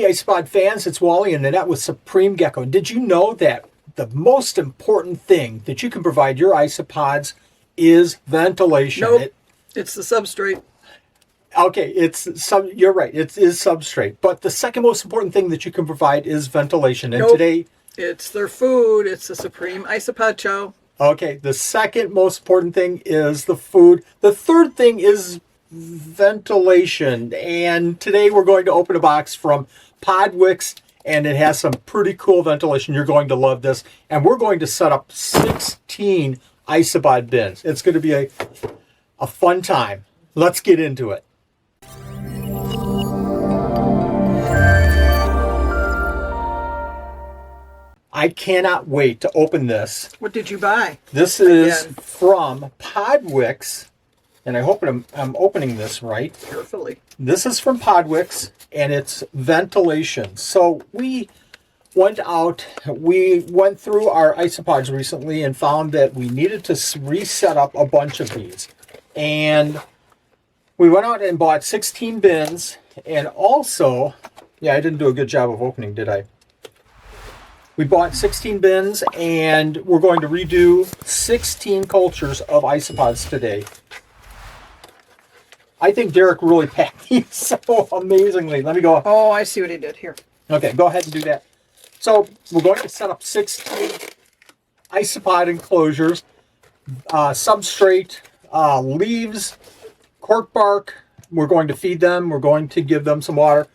Hey, Isopod fans, it's Wally and Annette with Supreme Gecko. Did you know that the most important thing that you can provide your isopods is ventilation? Nope, it's the substrate. Okay, you're right, it is substrate. But the second most important thing that you can provide is ventilation. And Nope. today, It's their food. It's the Supreme Isopod Chow. okay, the second most important thing is the food. The third thing is ventilation. And today we're going to open a box from Podwix, and it has some pretty cool ventilation. You're going to love this. And we're going to set up 16 isobod bins. It's going to be a fun time. Let's get into it. I cannot wait to open this. What did you buy? This is from Podwix, and I hope I'm opening this right. Carefully. This is from Podwix, and it's ventilation. So we went through our isopods recently and found that we needed to reset up a bunch of these. And we went out and bought 16 bins, and also, yeah, I didn't do a good job of opening, did I? We bought 16 bins, and we're going to redo 16 cultures of isopods today. I think Derek really packed these so amazingly. Let me go. Oh, I see what he did here. Okay, go ahead and do that. So we're going to set up 16 isopod enclosures, substrate, leaves, cork bark. We're going to feed them. We're going to give them some water.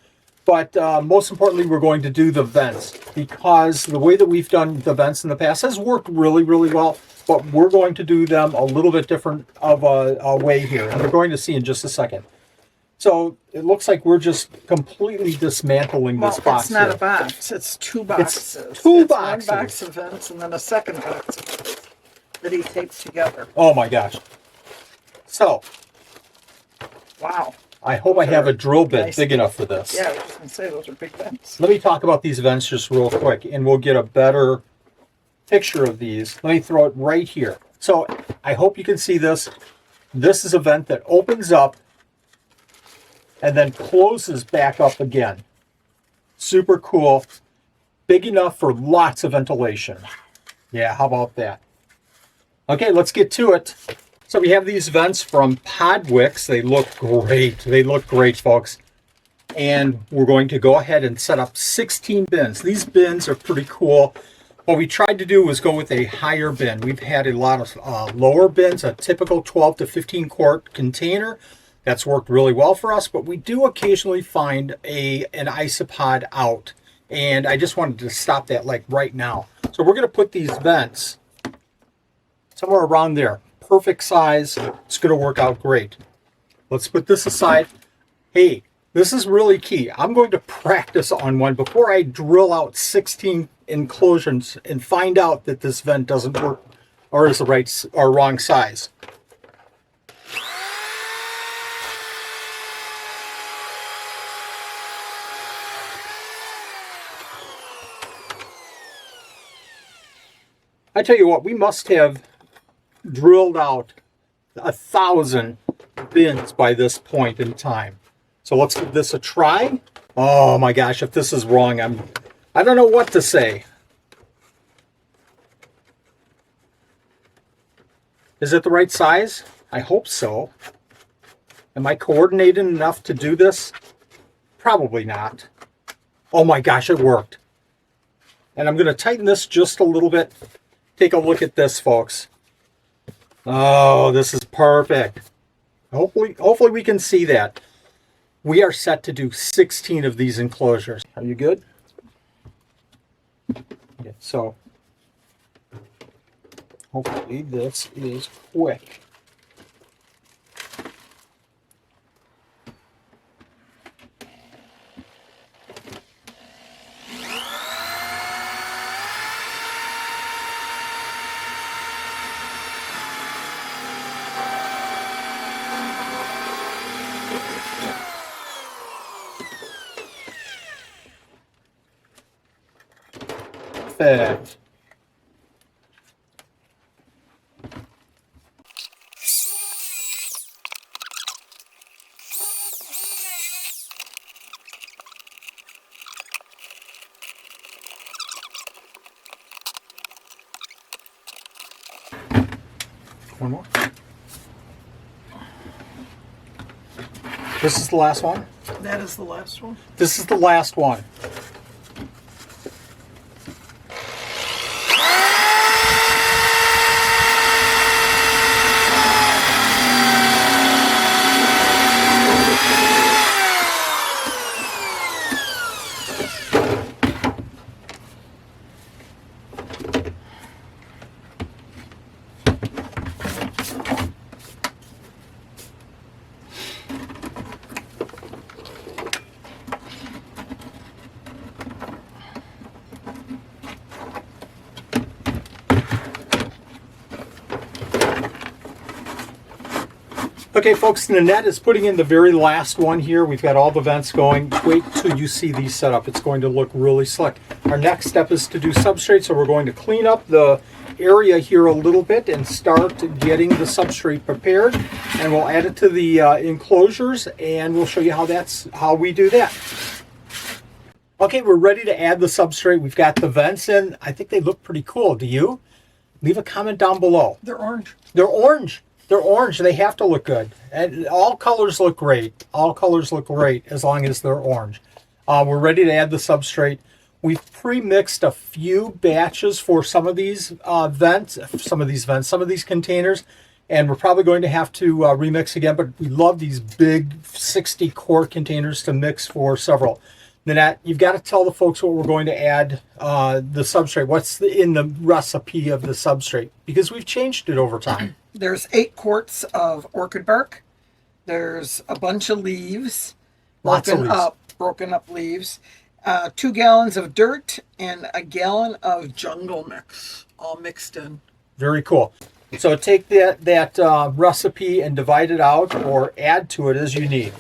But most importantly, we're going to do the vents, because the way that we've done the vents in the past has worked really, really well. But we're going to do them a little bit different of a way here. And we're going to see in just a second. So it looks like we're just completely dismantling this box. It's not here. a box. It's two boxes. It's two boxes. One box of vents and then a second box of vents that he taped together. Oh my gosh. So, wow. I hope I have a drill bit big enough for this. Yeah, I was just going to say, those are big vents. Let me talk about these vents just real quick, and we'll get a better picture of these. Let me throw it right here. So I hope you can see this. This is a vent that opens up and then closes back up again. Super cool. Big enough for lots of ventilation. Yeah, how about that? Okay, let's get to it. So we have these vents from Podwix. They look great. They look great, folks. And we're going to go ahead and set up 16 bins. These bins are pretty cool. What we tried to do was go with a higher bin. We've had a lot of lower bins, a typical 12 to 15 quart container. That's worked really well for us, but we do occasionally find an isopod out. And I just wanted to stop that like right now. So we're going to put these vents somewhere around there. Perfect size. It's going to work out great. Let's put this aside. Hey, this is really key. I'm going to practice on one before I drill out 16 enclosures and find out that this vent doesn't work or is the right or wrong size. I tell you what, we must have drilled out 1,000 bins by this point in time. So let's give this a try. Oh my gosh, if this is wrong, I don't know what to say. Is it the right size? I hope so. Am I coordinated enough to do this? Probably not. Oh my gosh, it worked. And I'm going to tighten this just a little bit. Take a look at this, folks. Oh, this is perfect. Hopefully we can see that. We are set to do 16 of these enclosures. Are you good? Okay, so hopefully this is quick. Perfect. one more. This is the last one. That is the last one. This is the last one. Okay, folks, Nanette is putting in the very last one here. We've got all the vents going. Wait till you see these set up. It's going to look really slick. Our next step is to do substrate, so we're going to clean up the area here a little bit and start getting the substrate prepared. And we'll add it to the enclosures, and we'll show you how we do that. Okay, we're ready to add the substrate. We've got the vents in. I think they look pretty cool. Do you? Leave a comment down below. They're orange. They're orange. They're orange. They have to look good. And all colors look great. All colors look great as long as they're orange. We're ready to add the substrate. We've pre-mixed a few batches for some of these some of these containers. And we're probably going to have to remix again. But we love these big 60 quart containers to mix for several. Nanette, you've got to tell the folks what we're going to add the substrate. What's in the recipe of the substrate? Because we've changed it over time. There's 8 quarts of orchid bark. There's a bunch of leaves. Lots of leaves. Broken up leaves. 2 gallons of dirt and a gallon of jungle mix, all mixed in. Very cool. So take that recipe and divide it out or add to it as you need.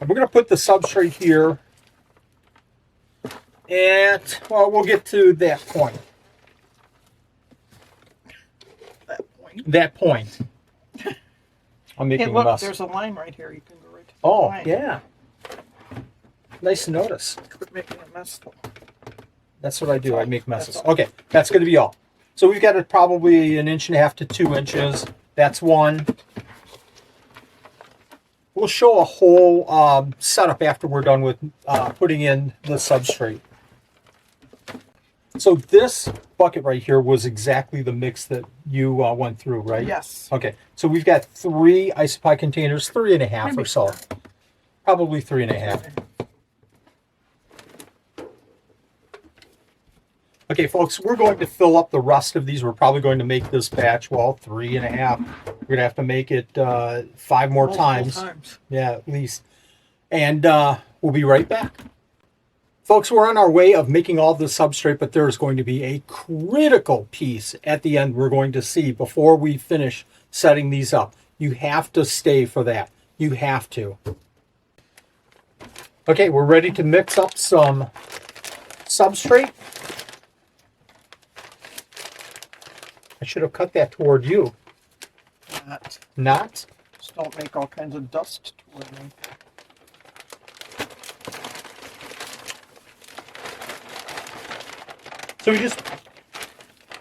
And we're going to put the substrate here at, well, we'll get to that point. That point. I'm making Hey, look, a mess. there's a line right here. You can go right to the Oh, line. yeah. Nice notice. Quit making a mess. That's what I do. I make messes. That's all. Okay, that's going to be all. So we've got it probably 1.5 to 2 inches. That's one. We'll show a whole setup after we're done with putting in the substrate. So this bucket right here was exactly the mix that you went through, right? Yes. Okay, so we've got 3 Isopod containers, 3.5 Maybe or so. 4. Probably 3.5. Okay, folks, we're going to fill up the rest of these. We're probably going to make this batch, well, 3.5. We're going to have to make it 5 more times. Yeah, at least. And we'll be right back. Folks, we're on our way of making all the substrate, but there is going to be a critical piece at the end we're going to see before we finish setting these up. You have to stay for that. You have to. Okay, we're ready to mix up some substrate. I should have cut that toward you. Not? Just don't make all kinds of dust toward me. So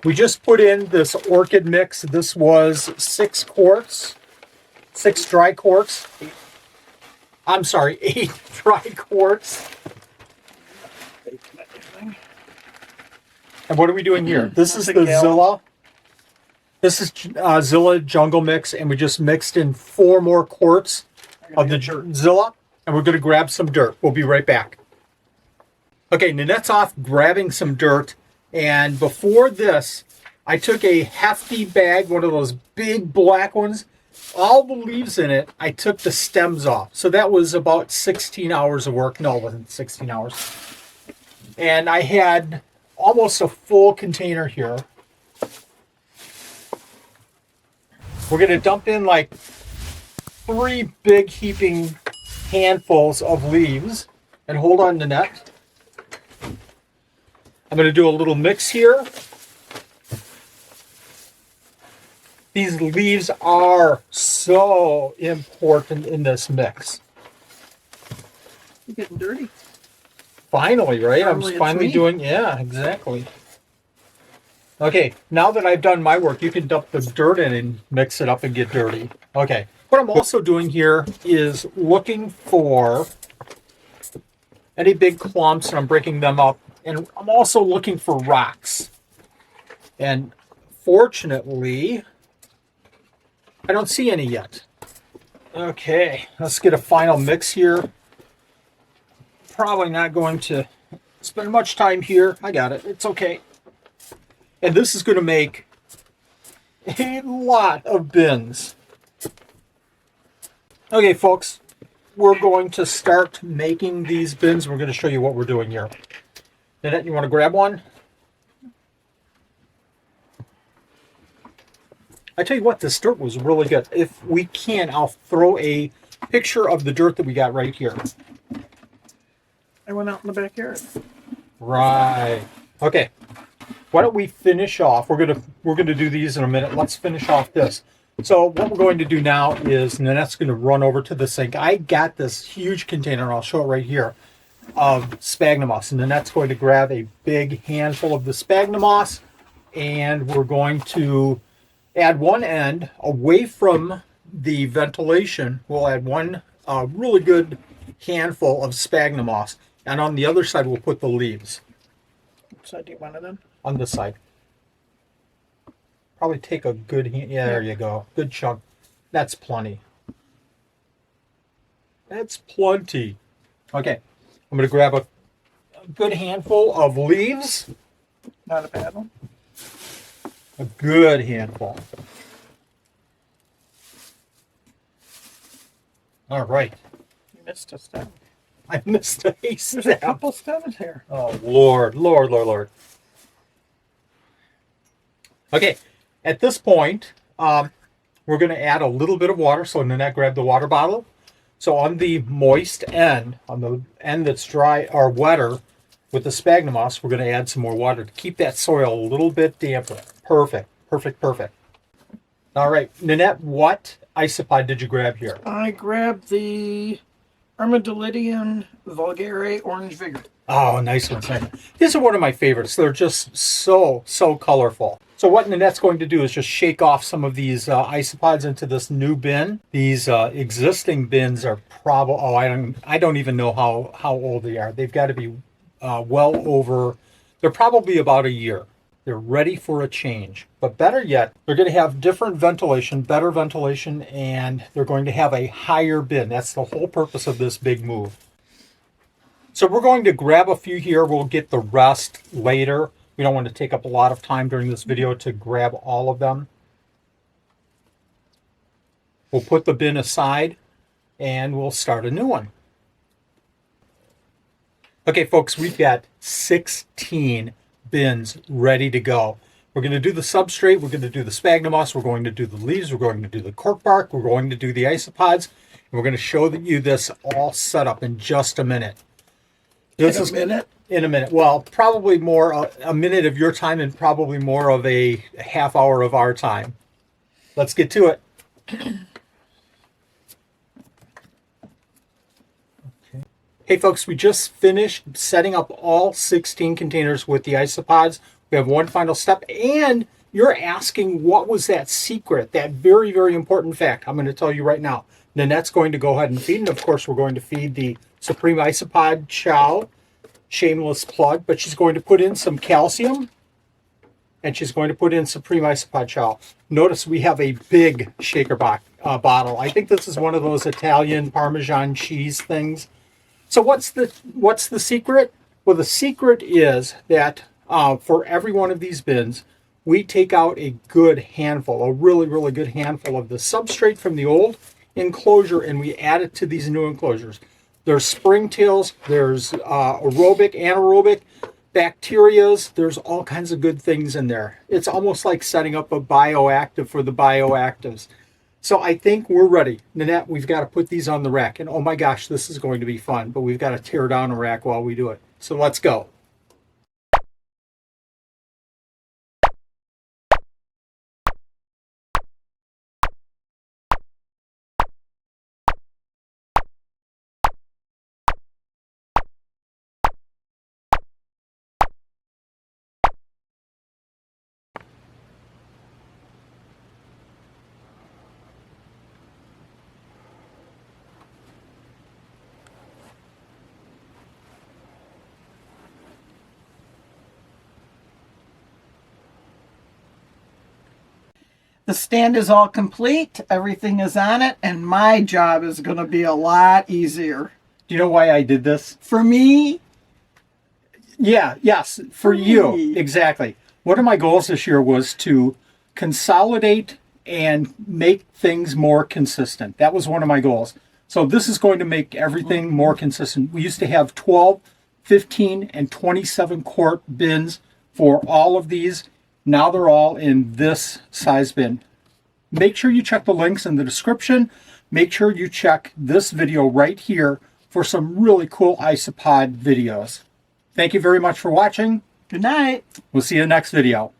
we just put in this orchid mix. This was 6 quarts, 6 dry quarts. I'm sorry, 8 dry quarts. And what are we doing here? This is the Zilla. This is Zilla Jungle Mix, and we just mixed in 4 more quarts of the Zilla, and we're going to grab some dirt. We'll be right back. Okay, Nanette's off grabbing some dirt, and before this, I took a hefty bag, one of those big black ones, all the leaves in it. I took the stems off, so that was about 16 hours of work. No, it wasn't 16 hours. And I had almost a full container here. We're going to dump in like 3 big heaping handfuls of leaves. And hold on, Nanette. I'm going to do a little mix here. These leaves are so important in this mix. You're getting dirty. Finally, right? Finally I'm finally it's me. doing, yeah, exactly. Okay, now that I've done my work, you can dump the dirt in and mix it up and get dirty. Okay, what I'm also doing here is looking for any big clumps, and I'm breaking them up. And I'm also looking for rocks. And fortunately, I don't see any yet. Okay, let's get a final mix here. Probably not going to spend much time here. I got it. It's okay. And this is going to make a lot of bins. Okay, folks, we're going to start making these bins. We're going to show you what we're doing here. Nanette, you want to grab one? I tell you what, this dirt was really good. If we can, I'll throw a picture of the dirt that we got right here. I went out in the backyard. Right. Okay. Why don't we finish off? We're gonna do these in a minute. Let's finish off this. So what we're going to do now is Nanette's going to run over to the sink. I got this huge container, I'll show it right here, of sphagnum moss. And Nanette's going to grab a big handful of the sphagnum moss, and we're going to add one end away from the ventilation. We'll add one really good handful of sphagnum moss, and on the other side we'll put the leaves. Which side do you want it in? On this side. Probably take a good hand. Yeah, there you go. Good chunk. That's plenty. That's plenty. Okay. I'm going to grab a good handful of leaves. Not a bad one. A good handful. All right. You missed a stem. I missed a There's a step. couple stems here. Oh, Lord. Lord, Lord, Lord. Okay. At this point, we're going to add a little bit of water. So Nanette, grab the water bottle. So on the moist end, on the end that's dry or wetter with the sphagnum moss, we're going to add some more water to keep that soil a little bit damper. Perfect, perfect, perfect. All right, Nanette, what isopod did you grab here? I grabbed the Armadillidium vulgare orange vigor. Oh, nice one. These are one of my favorites. They're just so colorful. So what Nanette's going to do is just shake off some of these isopods into this new bin. These existing bins are probably, I don't even know how old they are. They've got to be well over, they're probably about a year. They're ready for a change. But better yet, they're going to have different ventilation, better ventilation, and they're going to have a higher bin. That's the whole purpose of this big move. So we're going to grab a few here. We'll get the rest later. We don't want to take up a lot of time during this video to grab all of them. We'll put the bin aside and we'll start a new one. Okay, folks, we've got 16 bins ready to go. We're going to do the substrate. We're going to do the sphagnum moss. We're going to do the leaves. We're going to do the cork bark. We're going to do the isopods. And we're going to show you this all set up in just a minute. In a minute? In a minute. Well, probably more a minute of your time and probably more of a half hour of our time. Let's get to it. Okay. Hey folks, we just finished setting up all 16 containers with the isopods. We have one final step, and you're asking what was that secret, that very, very important fact. I'm going to tell you right now. Nanette's going to go ahead and feed, and of course we're going to feed the Supreme Isopod Chow. Shameless plug, but she's going to put in some calcium, and she's going to put in Supreme Isopod Chow. Notice we have a big shaker bottle. I think this is one of those Italian Parmesan cheese things. So what's the secret? Well, the secret is that for every one of these bins, we take out a good handful, a really, really good handful of the substrate from the old enclosure, and we add it to these new enclosures. There's springtails, there's aerobic, anaerobic, bacterias. There's all kinds of good things in there. It's almost like setting up a bioactive for the bioactives. So I think we're ready. Nanette, we've got to put these on the rack. And oh my gosh, this is going to be fun. But we've got to tear down a rack while we do it. So let's go. The stand is all complete. Everything is on it, and my job is going to be a lot easier. Do you know why I did this? For me, Yeah, yes, for you. me. Exactly. One of my goals this year was to consolidate and make things more consistent. That was one of my goals. So this is going to make everything more consistent. We used to have 12, 15, and 27 quart bins for all of these. Now they're all in this size bin. Make sure you check the links in the description. Make sure you check this video right here for some really cool isopod videos. Thank you very much for watching. good night. We'll see you in the next video.